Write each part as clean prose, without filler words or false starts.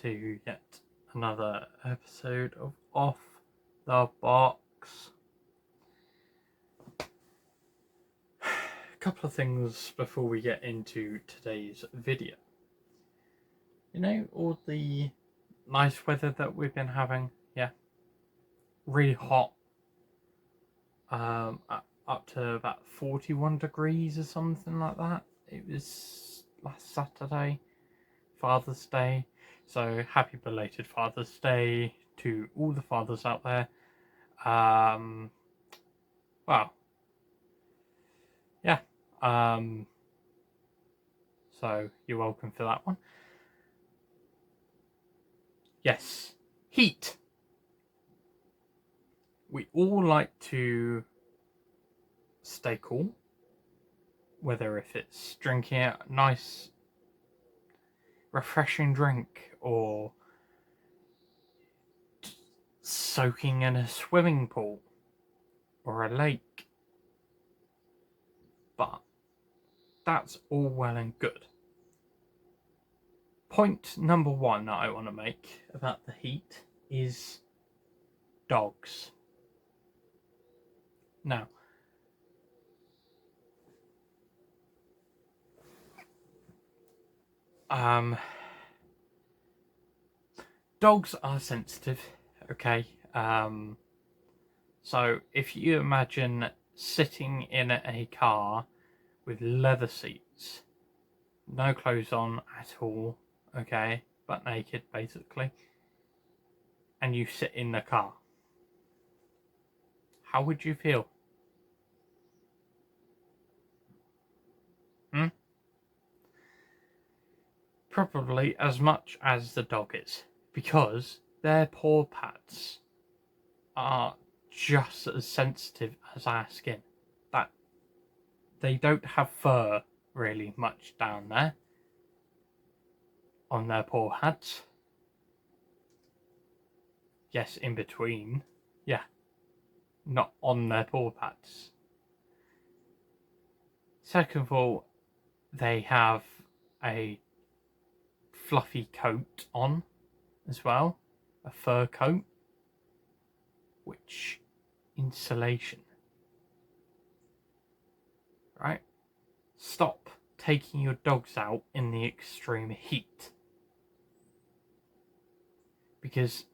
to yet another episode of Off the Box. A couple of things before we get into today's video. You know, all the nice weather that we've been having, yeah, really hot, up to about 41 degrees or something like that. It was last Saturday, Father's Day, so happy belated Father's Day to all the fathers out there. Wow, yeah, so you're welcome for that one. Yes, heat. We all like to stay cool, whether if it's drinking a nice refreshing drink or soaking in a swimming pool or a lake. But that's all well and good. Point number one that I want to make about the heat is dogs. Now, dogs are sensitive, okay? So if you imagine sitting in a car with leather seats, no clothes on at all, okay, but naked basically, and you sit in the car, how would you feel? Probably as much as the dog is, because their paw pads are just as sensitive as our skin. That they don't have fur really much down there on their paw pads. Yes, in between. Yeah, not on their paw pads. Second of all, they have a fluffy coat on as well, a fur coat, which insulation, right? Stop taking your dogs out in the extreme heat, because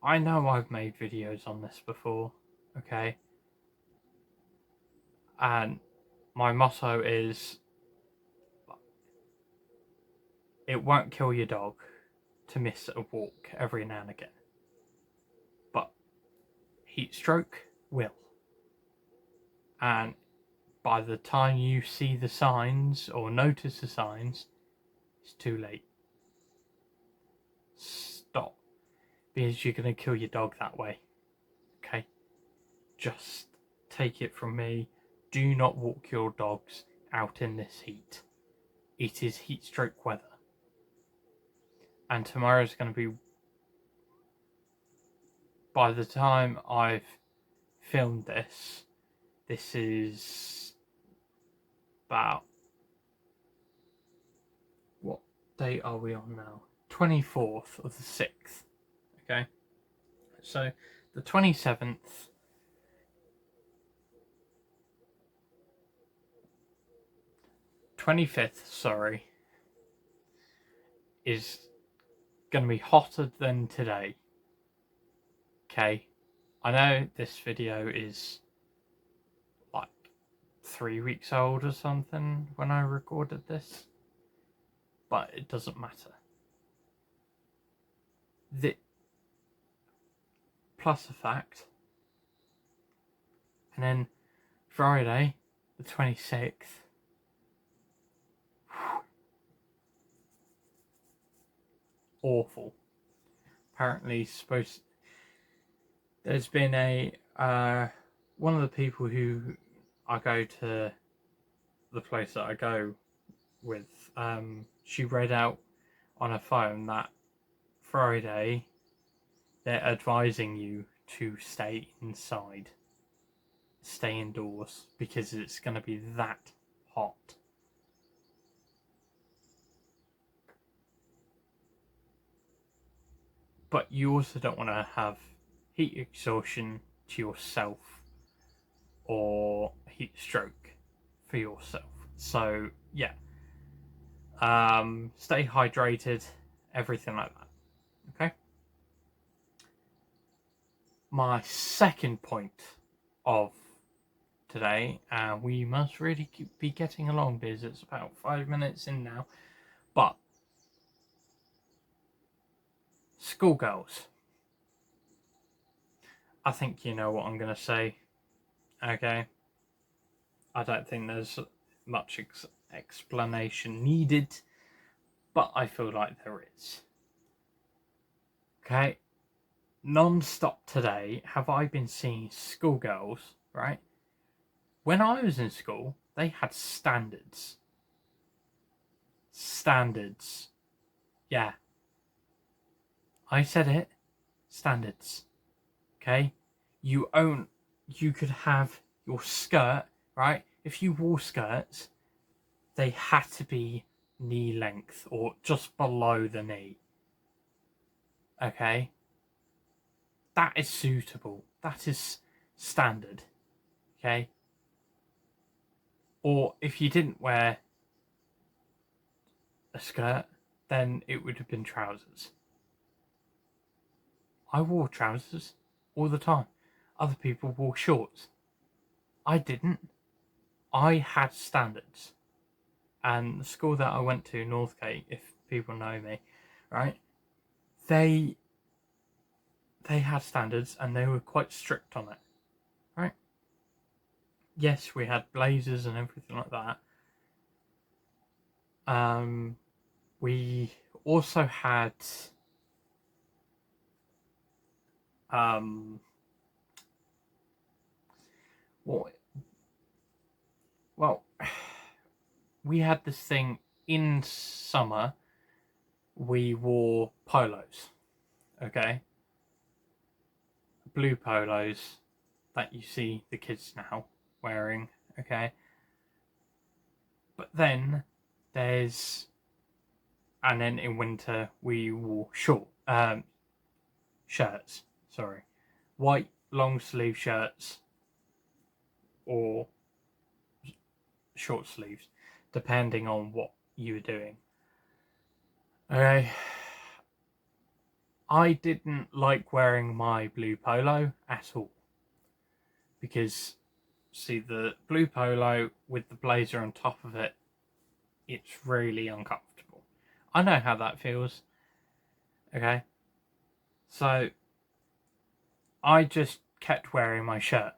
I know I've made videos on this before, okay, and my motto is it won't kill your dog to miss a walk every now and again, but heat stroke will. And by the time you see the signs or notice the signs, it's too late. Stop, because you're going to kill your dog that way, okay? Just take it from me, do not walk your dogs out in this heat. It is heat stroke weather. And tomorrow's going to be, by the time I've filmed this is about, what date are we on now? 24th of the 6th, okay? So the 27th, 25th, sorry, is going to be hotter than today. Okay, I know this video is like 3 weeks old or something when I recorded this, but it doesn't matter. Plus the fact, and then Friday, the 26th, awful. Apparently, there's been a one of the people who I go to the place that I go with, she read out on her phone that Friday they're advising you to stay inside, stay indoors, because it's going to be that hot. but you also don't want to have heat exhaustion to yourself or heat stroke for yourself. So yeah, stay hydrated, everything like that. Okay. My second point of today, and we must really be getting along because it's about 5 minutes in now, but schoolgirls. I think you know what I'm going to say, okay? I don't think there's much explanation needed, but I feel like there is. Okay? Non-stop today have I been seeing schoolgirls, right? When I was in school, they had standards. Standards. Yeah. I said it. Standards. Okay? You could have your skirt, right? If you wore skirts, they had to be knee length or just below the knee. Okay? That is suitable. That is standard. Okay? Or if you didn't wear a skirt, then it would have been trousers. I wore trousers all the time. Other people wore shorts. I didn't. I had standards. And the school that I went to, Northgate, if people know me, right? They had standards and they were quite strict on it, right? Yes, we had blazers and everything like that. We also had what? Well, we had this thing in summer. We wore polos, okay? Blue polos that you see the kids now wearing, okay? But then and then in winter we wore shirts, sorry, white long sleeve shirts or short sleeves, depending on what you were doing. Okay. I didn't like wearing my blue polo at all because, see, the blue polo with the blazer on top of it, it's really uncomfortable. I know how that feels. Okay. So I just kept wearing my shirt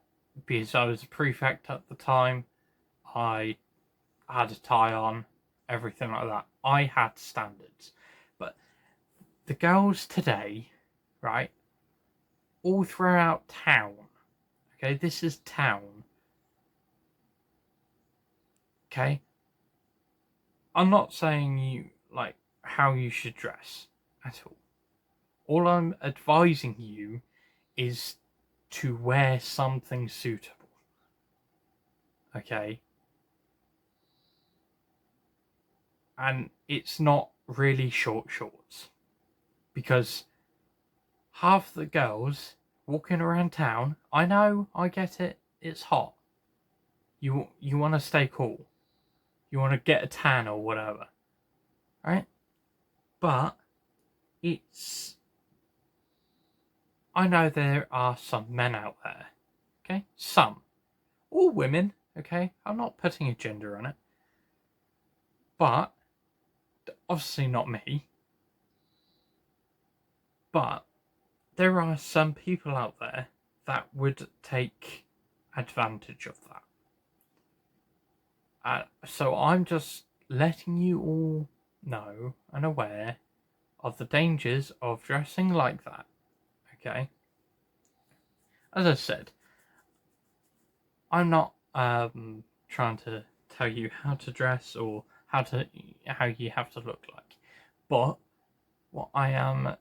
because I was a prefect at the time. I had a tie on, everything like that. I had standards. But the girls today, right, all throughout town, okay, this is town, okay? I'm not saying you, like, how you should dress at all. All I'm advising you is to wear something suitable, okay? And it's not really short shorts because half the girls walking around town, I know, I get it, it's hot. You want to stay cool. You want to get a tan or whatever, right? But I know there are some men out there, okay? Some. All women, okay? I'm not putting a gender on it. But, obviously not me. But, there are some people out there that would take advantage of that. So I'm just letting you all know and aware of the dangers of dressing like that. Okay? As I said, I'm not trying to tell you how to dress or how you have to look like. But what I am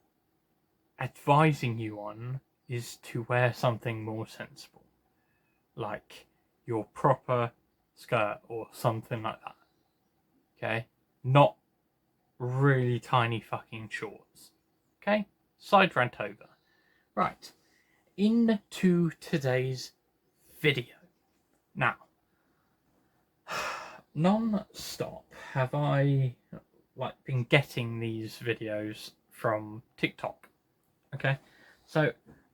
advising you on is to wear something more sensible. Like your proper skirt or something like that. Okay? Not really tiny fucking shorts. Okay? side rant over. Right, into today's video. Now, non-stop have I been getting these videos from TikTok. Okay, so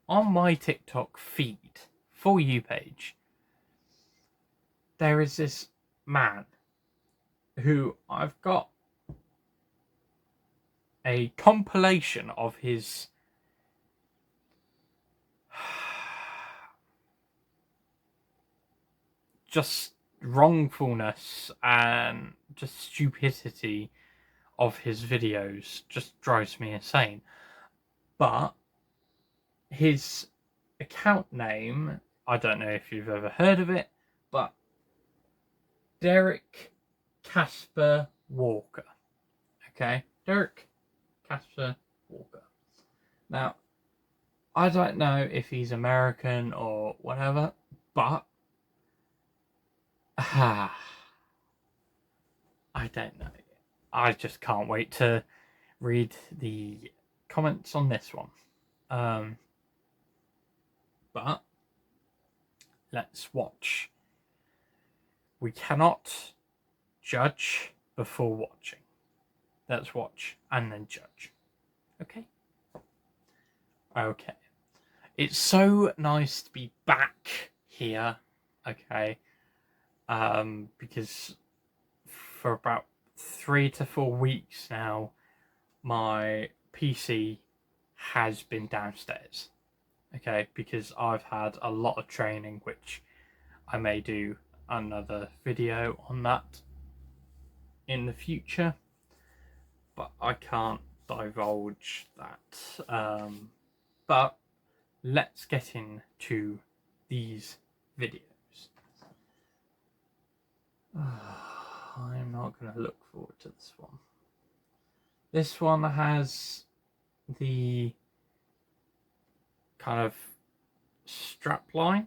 on my TikTok feed, For You page, there is this man who I've got a compilation of his just wrongfulness and just stupidity of his videos just drives me insane. But his account name, I don't know if you've ever heard of it, but Derek Casper Walker. Okay, Derek Casper Walker. Now, I don't know if he's American or whatever, but I don't know. I just can't wait to read the comments on this one. But let's watch. We cannot judge before watching. Let's watch and then judge. Okay? Okay. It's so nice to be back here. Okay. Because for about 3 to 4 weeks now, my PC has been downstairs. Okay, because I've had a lot of training, which I may do another video on that in the future, but I can't divulge that. But let's get into these videos. I'm not going to look forward to this one. This one has the kind of strap line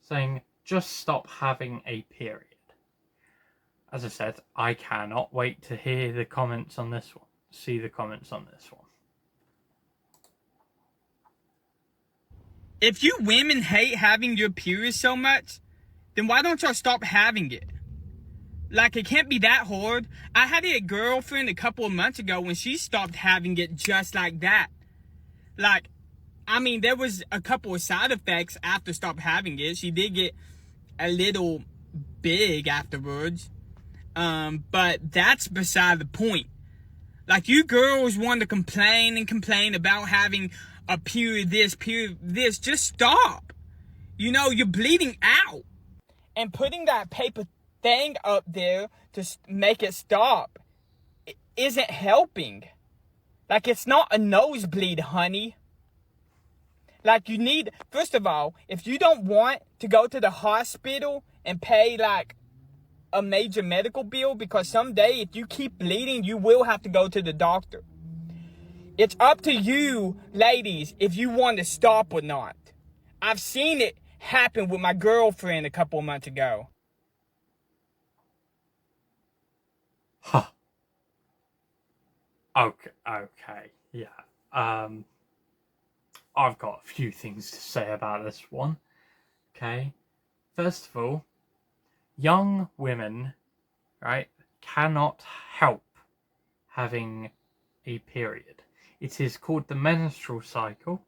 saying, just stop having a period. As I said, I cannot wait to hear the comments on this one, see the comments on this one. If you women hate having your period so much, then why don't y'all stop having it? Like, it can't be that hard. I had a girlfriend a couple of months ago when she stopped having it just like that. Like, I mean, there was a couple of side effects after stop having it. She did get a little big afterwards. But that's beside the point. Like, you girls want to complain and complain about having a period this. Just stop. You know, you're bleeding out. And putting that paper thing up there to make it stop isn't helping. Like, it's not a nosebleed, honey. Like, you need, first of all, if you don't want to go to the hospital and pay, like, a major medical bill, because someday if you keep bleeding, you will have to go to the doctor. It's up to you, ladies, if you want to stop or not. I've seen it happen with my girlfriend a couple of months ago. Huh. Okay, yeah. I've got a few things to say about this one. Okay. First of all, young women, right, cannot help having a period. It is called the menstrual cycle.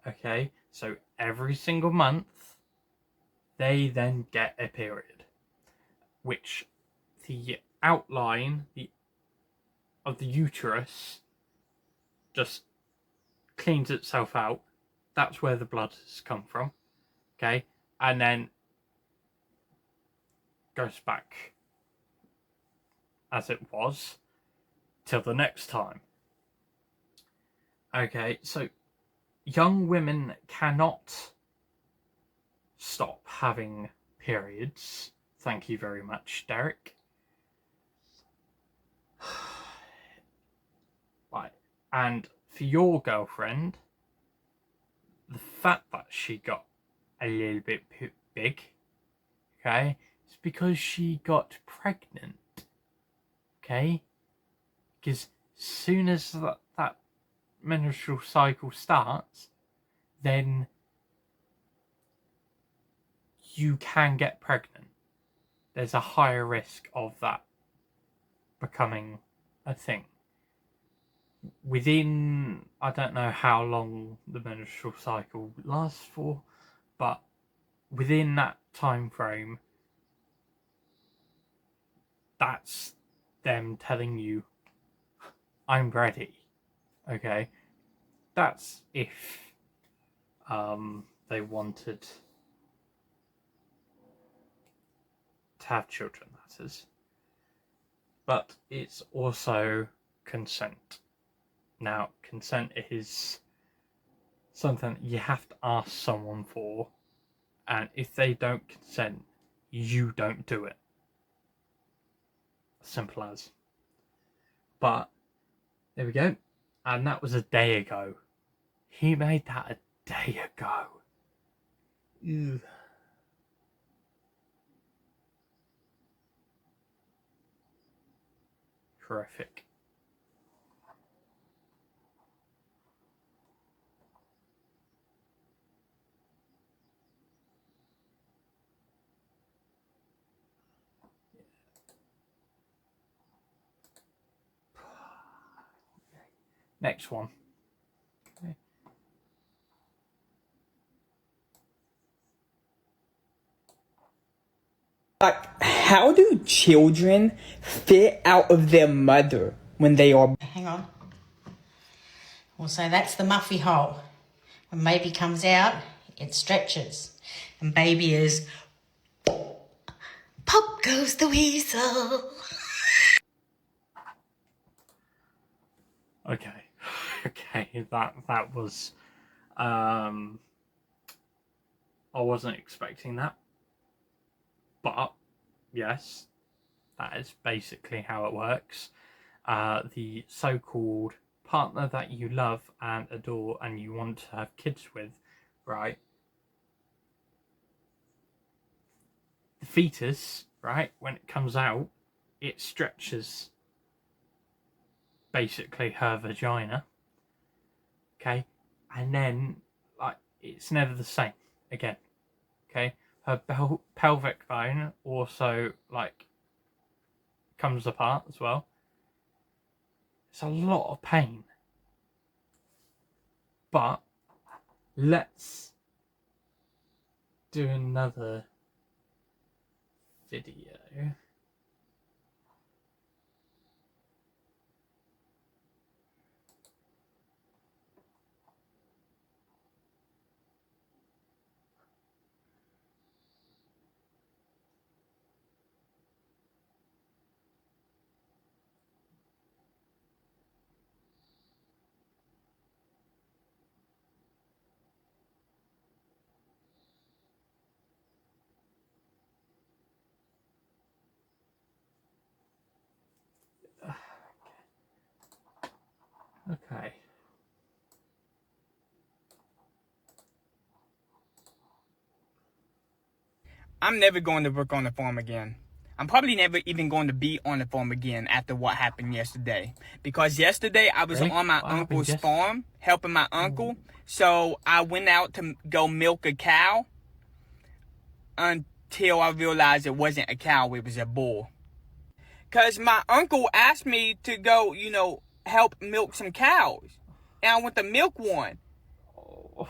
Okay, so every single month, they then get a period, which the outline of the uterus just cleans itself out. That's where the blood has come from. Okay, and then goes back as it was till the next time. Okay, so young women cannot stop having periods. Thank you very much, Derek. Right, and for your girlfriend, the fact that she got a little bit big, okay, it's because she got pregnant, okay? Because as soon as that menstrual cycle starts, then you can get pregnant. There's a higher risk of that becoming a thing. Within, I don't know how long the menstrual cycle lasts for, but within that time frame, that's them telling you, I'm ready. Okay? That's if they wanted to have children, that is. But it's also consent. Now, consent is something you have to ask someone for, and if they don't consent, you don't do it. Simple as. But there we go. And that was a day ago. He made that a day ago. Ew. Horrific. Next one. Okay. Like, how do children fit out of their mother when they are... Hang on. Also, that's the muffy hole. When baby comes out, it stretches. And baby is... Pop goes the weasel. Okay. Okay, that was I wasn't expecting that. But yes, that is basically how it works. The so-called partner that you love and adore and you want to have kids with, right? The fetus, right, when it comes out, it stretches basically her vagina. Okay? And then, like, it's never the same again. Okay? Her pelvic bone also, like, comes apart as well. It's a lot of pain. But let's do another video. Okay. I'm never going to work on the farm again. I'm probably never even going to be on the farm again after what happened yesterday. Because yesterday I was Really? on my What uncle's happened farm helping my uncle. So I went out to go milk a cow until I realized it wasn't a cow, it was a bull. Because my uncle asked me to go, help milk some cows. And I went to milk one.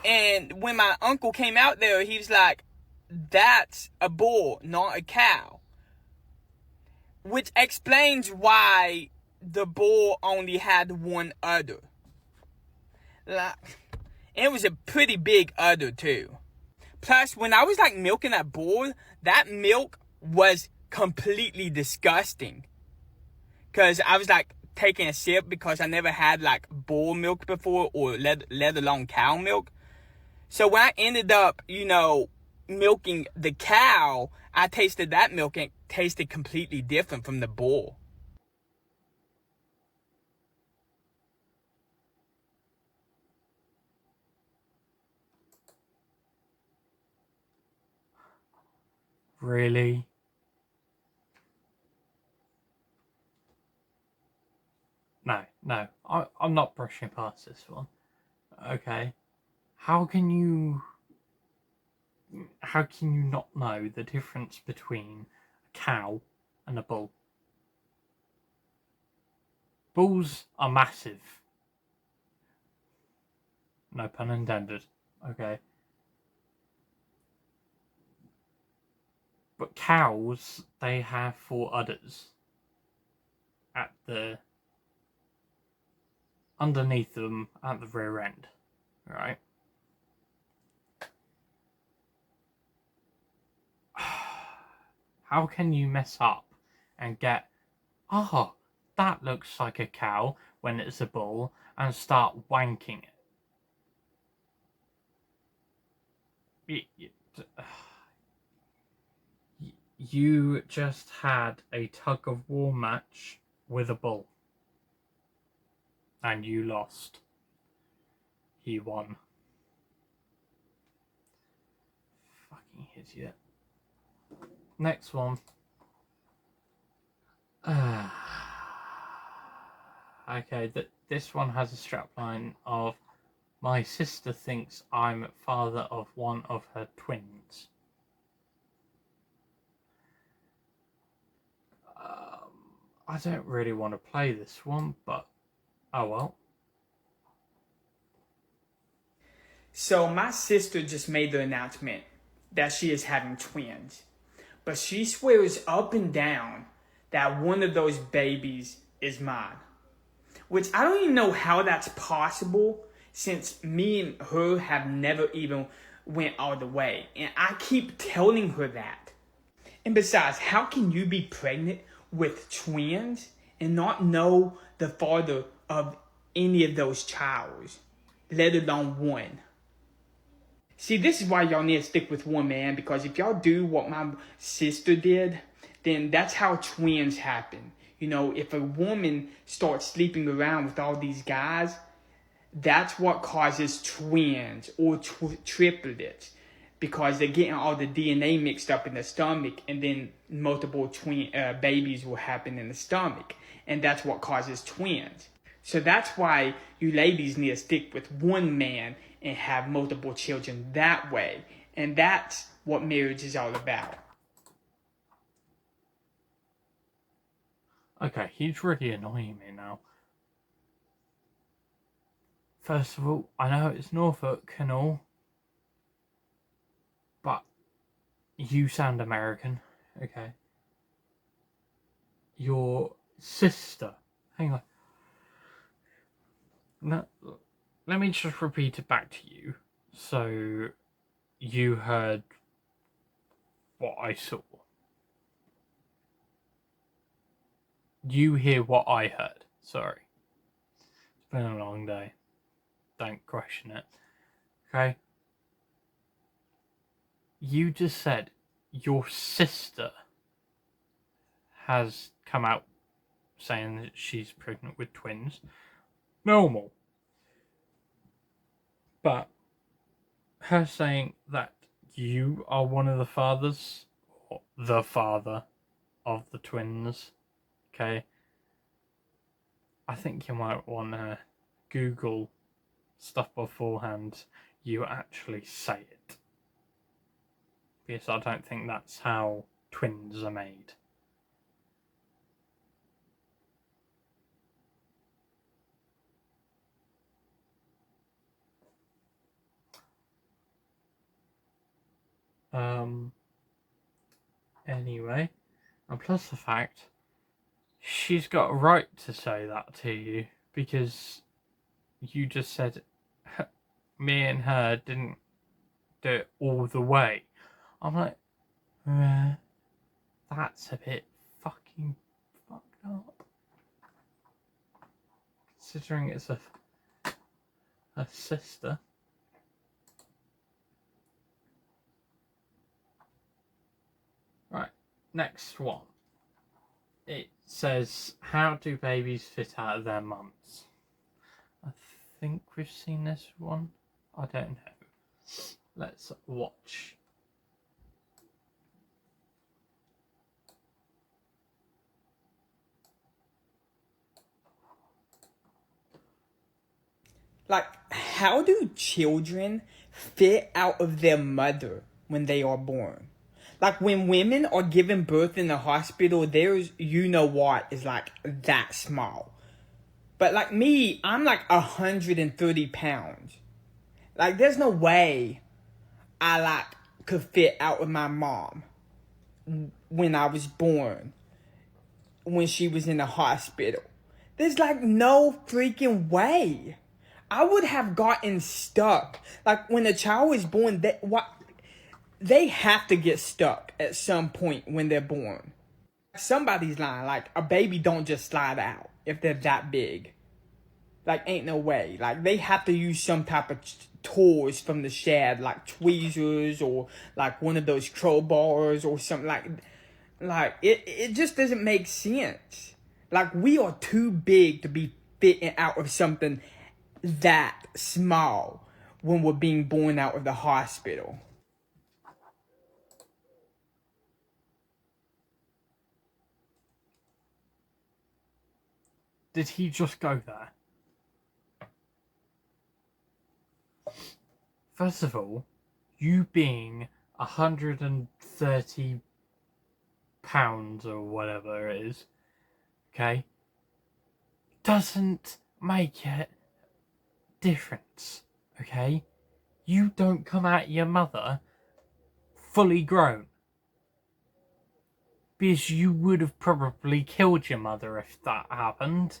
And when my uncle came out there, he was like, that's a bull, not a cow. Which explains why the bull only had one udder. Like, it was a pretty big udder too. Plus, when I was like milking that bull, that milk was completely disgusting. Cause I was like taking a sip because I never had like bull milk before or let alone cow milk. So when I ended up, milking the cow, I tasted that milk and it tasted completely different from the bull. Really? No, No, I'm not brushing past this one. Okay. How can you not know the difference between a cow and a bull? Bulls are massive. No pun intended. Okay. But cows, they have 4 udders at the underneath them at the rear end, right? How can you mess up and get, oh, that looks like a cow when it's a bull, and start wanking it? You just had a tug of war match with a bull, and you lost. He won. Fucking idiot. Next one. Okay, this one has a strapline of, my sister thinks I'm father of one of her twins. I don't really want to play this one, but oh well. So my sister just made the announcement that she is having twins. But she swears up and down that one of those babies is mine. Which I don't even know how that's possible, since me and her have never even went all the way. And I keep telling her that. And besides, how can you be pregnant with twins and not know the father of any of those childs, let alone one? See, this is why y'all need to stick with one man, because if y'all do what my sister did, then that's how twins happen. You know, if a woman starts sleeping around with all these guys, that's what causes twins or triplets, because they're getting all the DNA mixed up in the stomach, and then multiple babies will happen in the stomach, and that's what causes twins. So that's why you ladies need to stick with one man and have multiple children that way. And that's what marriage is all about. Okay, he's really annoying me now. First of all, I know it's Norfolk and all, but you sound American, okay? Your sister. Hang on. No, let me just repeat it back to you, so you heard what I saw. You hear what I heard. Sorry. It's been a long day. Don't question it. Okay? You just said your sister has come out saying that she's pregnant with twins. Normal. But her saying that you are one of the fathers, or the father of the twins, okay? I think you might want to Google stuff beforehand you actually say it. Because I don't think that's how twins are made. Anyway, and plus the fact she's got a right to say that to you, because you just said me and her didn't do it all the way. I'm like, that's a bit fucking fucked up. Considering it's a sister. Right, next one. It says, how do babies fit out of their mums? I think we've seen this one. I don't know. Let's watch. Like, how do children fit out of their mother when they are born? Like, when women are giving birth in the hospital, there's, you know what, is like that small. But like me, I'm like 130 pounds. Like, there's no way I like could fit out with my mom when I was born, when she was in the hospital. There's like no freaking way. I would have gotten stuck. Like, when a child is born, they have to get stuck at some point when they're born. Somebody's lying. Like, a baby don't just slide out if they're that big. Like, ain't no way. Like, they have to use some type of toys from the shed, like tweezers or like one of those crowbars or something. Like it just doesn't make sense. Like, we are too big to be fitting out of something that small when we're being born out of the hospital. Did he just go there? First of all, you being 130 pounds or whatever it is, okay, doesn't make it difference, okay? You don't come out your mother fully grown. Because you would have probably killed your mother if that happened.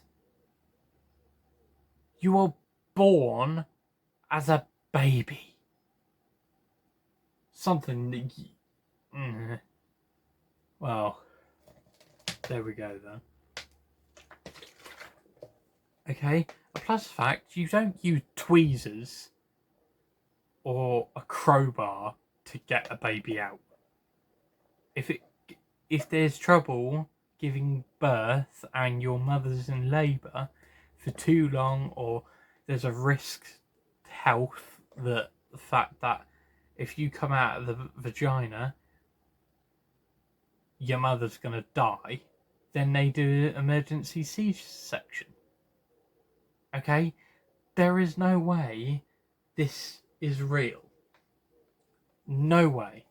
You were born as a baby. Something that well, there we go then. Okay, plus the fact you don't use tweezers or a crowbar to get a baby out. If there's trouble giving birth and your mother's in labour for too long, or there's a risk to health, the fact that if you come out of the vagina, your mother's going to die, then they do an emergency C-section. Okay? There is no way this is real. No way.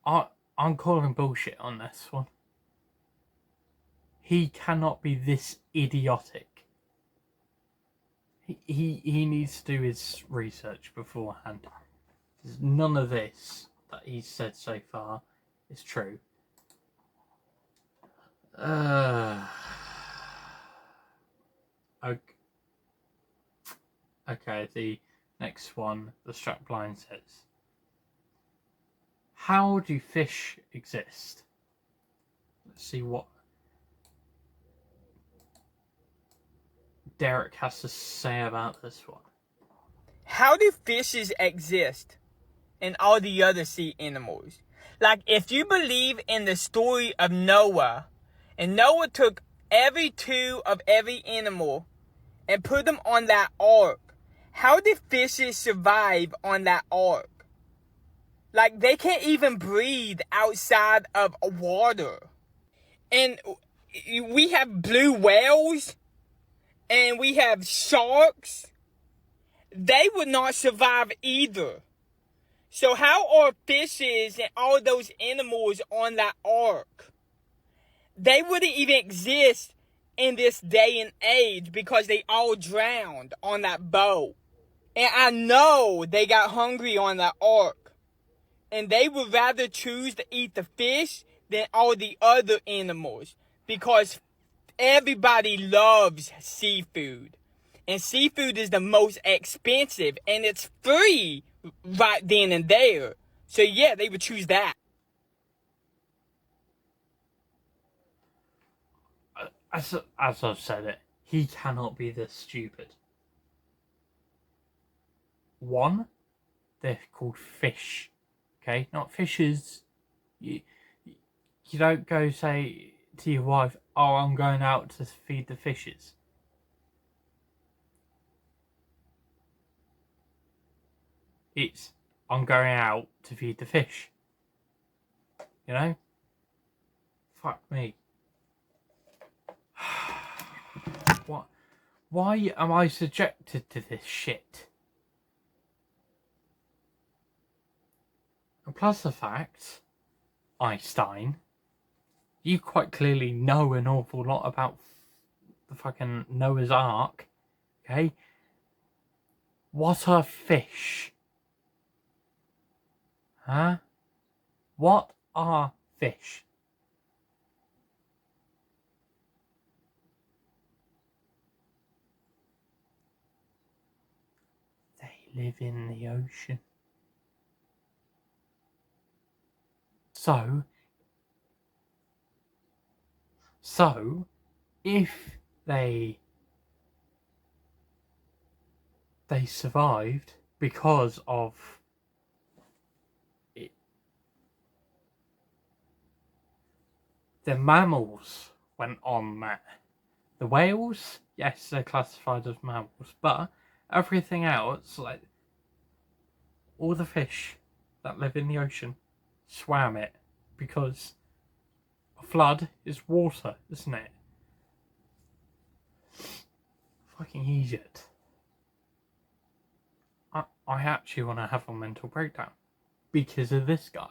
I'm calling bullshit on this one. He cannot be this idiotic. He needs to do his research beforehand. None of this that he's said so far is true. Okay, the next one, the strapline says, how do fish exist? Let's see what Derek has to say about this one. How do fishes exist and all the other sea animals? Like, if you believe in the story of Noah, and Noah took every two of every animal and put them on that ark, how did fishes survive on that ark? Like, they can't even breathe outside of water. And we have blue whales, and we have sharks. They would not survive either. So how are fishes and all those animals on that ark? They wouldn't even exist in this day and age because they all drowned on that boat. And I know they got hungry on that ark. And they would rather choose to eat the fish than all the other animals. Because everybody loves seafood. And seafood is the most expensive. And it's free right then and there. So yeah, they would choose that. As I've said it, he cannot be this stupid. One, they're called fish. Okay, not fishes. You don't go say to your wife, oh, I'm going out to feed the fishes. It's, I'm going out to feed the fish. You know? Fuck me. Why am I subjected to this shit? And plus the fact, Einstein, you quite clearly know an awful lot about the fucking Noah's Ark, okay? What are fish? Huh? What are fish? They live in the ocean. So if they survived because of it, the mammals went on there. The whales, yes, they're classified as mammals, but everything else, like all the fish that live in the ocean, swam it because a flood is water, isn't it? Fucking Egypt. I actually want to have a mental breakdown because of this guy.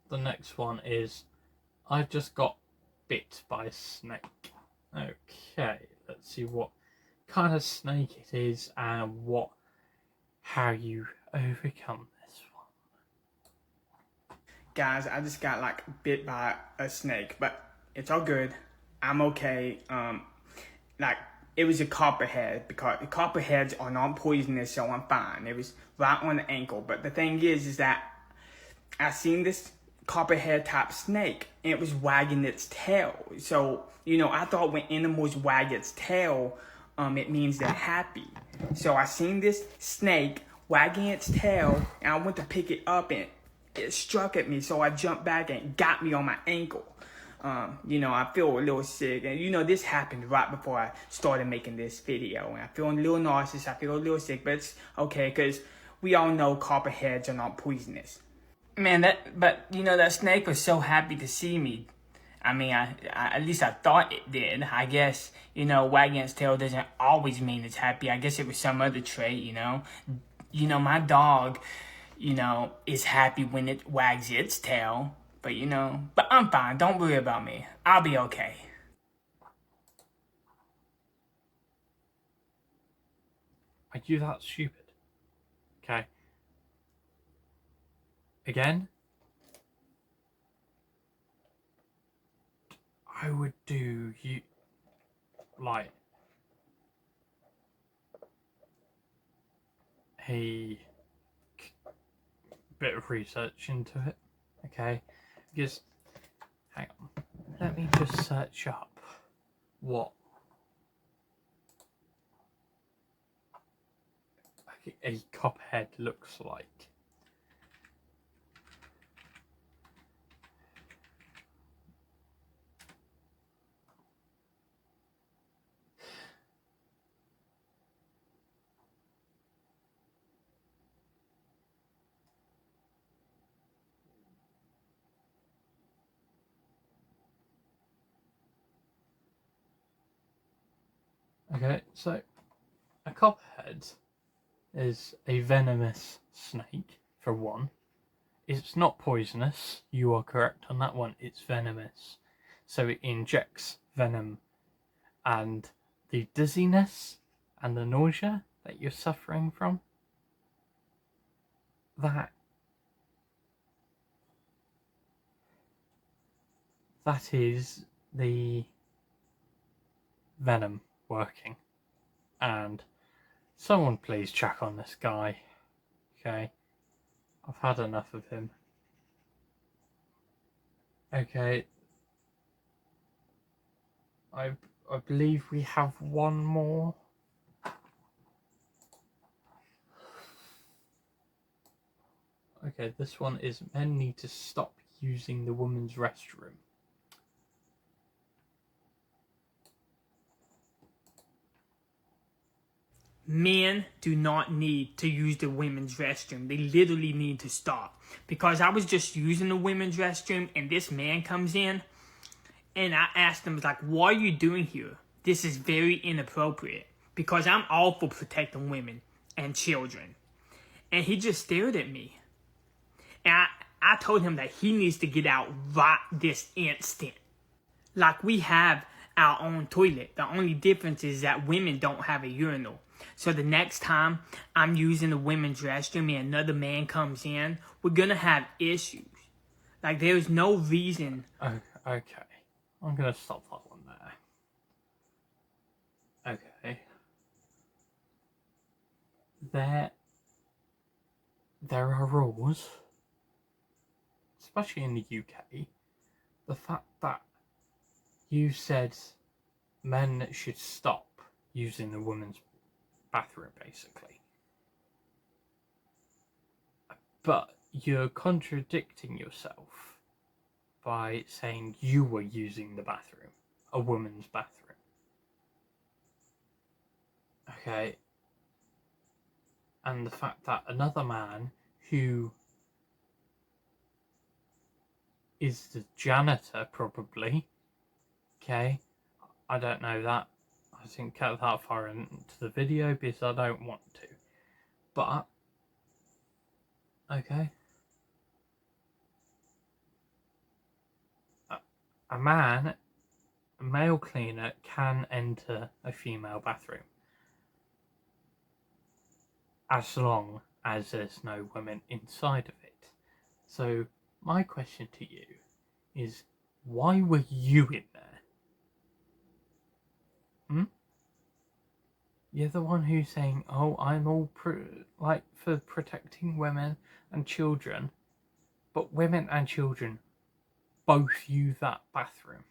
The next one is, I just got bit by a snake. Okay, let's see what kind of snake it is and how you overcome this one. Guys, I just got like bit by a snake, but it's all good. I'm okay. Like it was a copperhead because the copperheads are not poisonous, so I'm fine. It was right on the ankle. But the thing is that I seen this copperhead type snake and it was wagging its tail. So, I thought when animals wag its tail, it means they're happy. So I seen this snake wagging its tail and I went to pick it up and it struck at me. So I jumped back and it got me on my ankle. I feel a little sick and this happened right before I started making this video and I feel a little nauseous, I feel a little sick, but it's okay because we all know copperheads are not poisonous. Man, that snake was so happy to see me. I mean, I at least I thought it did. I guess, wagging its tail doesn't always mean it's happy. I guess it was some other trait, my dog, is happy when it wags its tail. But, but I'm fine. Don't worry about me. I'll be okay. Are you that stupid? Okay. Again, I would do like a bit of research into it, okay? Because, hang on, let me just search up what a copperhead looks like. Okay, so a copperhead is a venomous snake, for one. It's not poisonous, you are correct on that one, it's venomous. So it injects venom, and the dizziness and the nausea that you're suffering from, that is the venom working. And someone please check on this guy, okay? I've had enough of him. Okay. I believe we have one more. Okay, this one is men need to stop using the women's restroom. Men do not need to use the women's restroom. They literally need to stop. Because I was just using the women's restroom and this man comes in And I asked him, like, what are you doing here? This is very inappropriate. Because I'm all for protecting women and children. And he just stared at me. And I told him that he needs to get out right this instant. Like, we have our own toilet. The only difference is that women don't have a urinal. So the next time I'm using the women's restroom and another man comes in, we're gonna have issues. Like, there's no reason. Okay. I'm gonna stop that one there. Okay. There are rules, especially in the UK. The fact that you said men should stop using the women's bathroom, basically. But you're contradicting yourself by saying you were using the bathroom, a woman's bathroom. Okay. And the fact that another man who is the janitor, probably, okay, I don't know that, I didn't get that far into the video because I don't want to, but, okay, a male cleaner can enter a female bathroom, as long as there's no women inside of it. So my question to you is, why were you in there? You're the one who's saying, oh, I'm all for protecting women and children, but women and children both use that bathroom.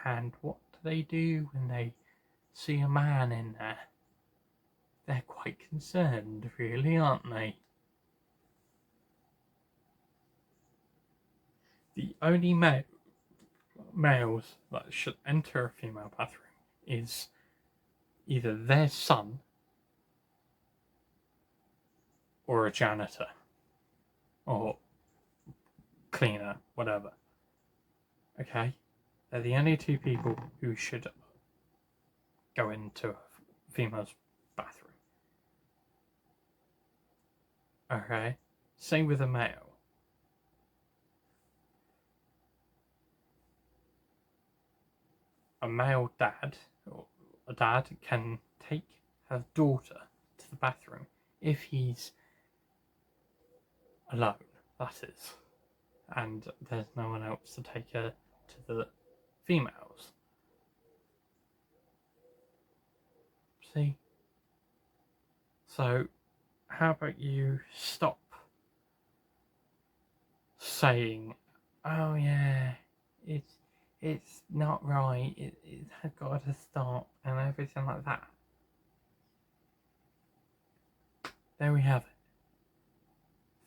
And what do they do when they see a man in there? They're quite concerned, really, aren't they? The only males that should enter a female bathroom is either their son or a janitor or cleaner, whatever. Okay? They're the only two people who should go into a female's bathroom. Okay? Same with a male. A male dad, or a dad, can take her daughter to the bathroom if he's alone, that is. And there's no one else to take her to the females. See? So, how about you stop saying, oh yeah, it's not right, it has got to stop, and everything like that. There we have it.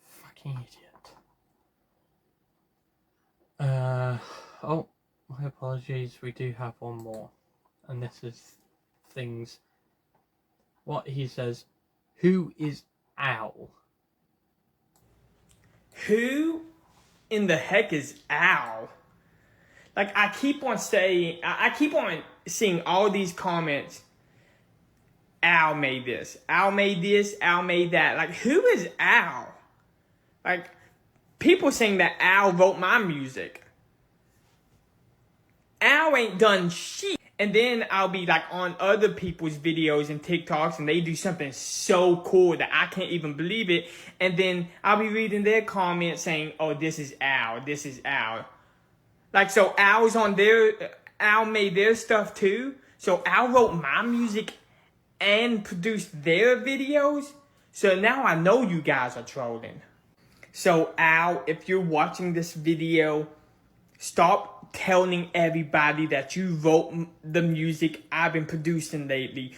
Fucking idiot. Oh, my apologies, we do have one more. And this is things. What he says, who is Al? Who in the heck is Al? Like, I keep on saying, I keep on seeing all these comments. Al made this. Al made this. Al made that. Like, who is Al? Like, people saying that Al wrote my music. Al ain't done shit. And then I'll be like on other people's videos and TikToks and they do something so cool that I can't even believe it. And then I'll be reading their comments saying, oh, this is Al. This is Al. Like, so Al's on Al made their stuff too. So Al wrote my music and produced their videos. So now I know you guys are trolling. So Al, if you're watching this video, stop telling everybody that you wrote the music I've been producing lately.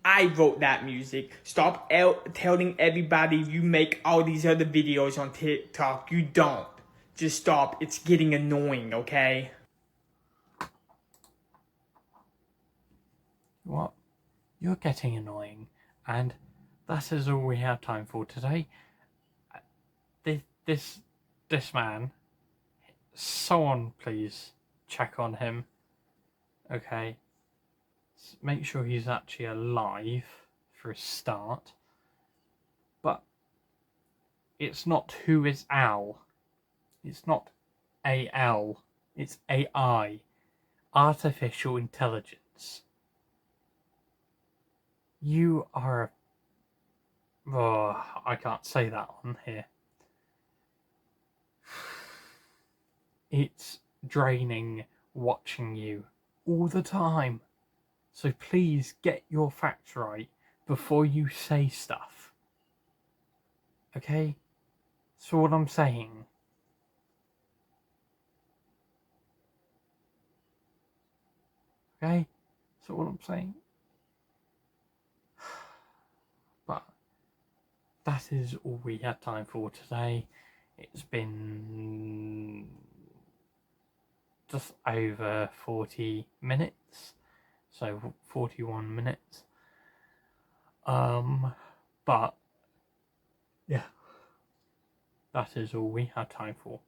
I wrote that music. Stop telling everybody you make all these other videos on TikTok. You don't. Just stop. It's getting annoying, okay? What? You're getting annoying, and that is all we have time for today. This man someone please check on him. Okay. Make sure he's actually alive for a start. But it's not who is Al. It's not AL. It's AI. Artificial intelligence. You are a... Oh, I can't say that on here. It's draining watching you all the time. So please get your facts right before you say stuff. Okay? That's what I'm saying. Okay? That's what I'm saying. But that is all we had time for today. It's been just over 40 minutes. So 41 minutes. But yeah, that is all we had time for.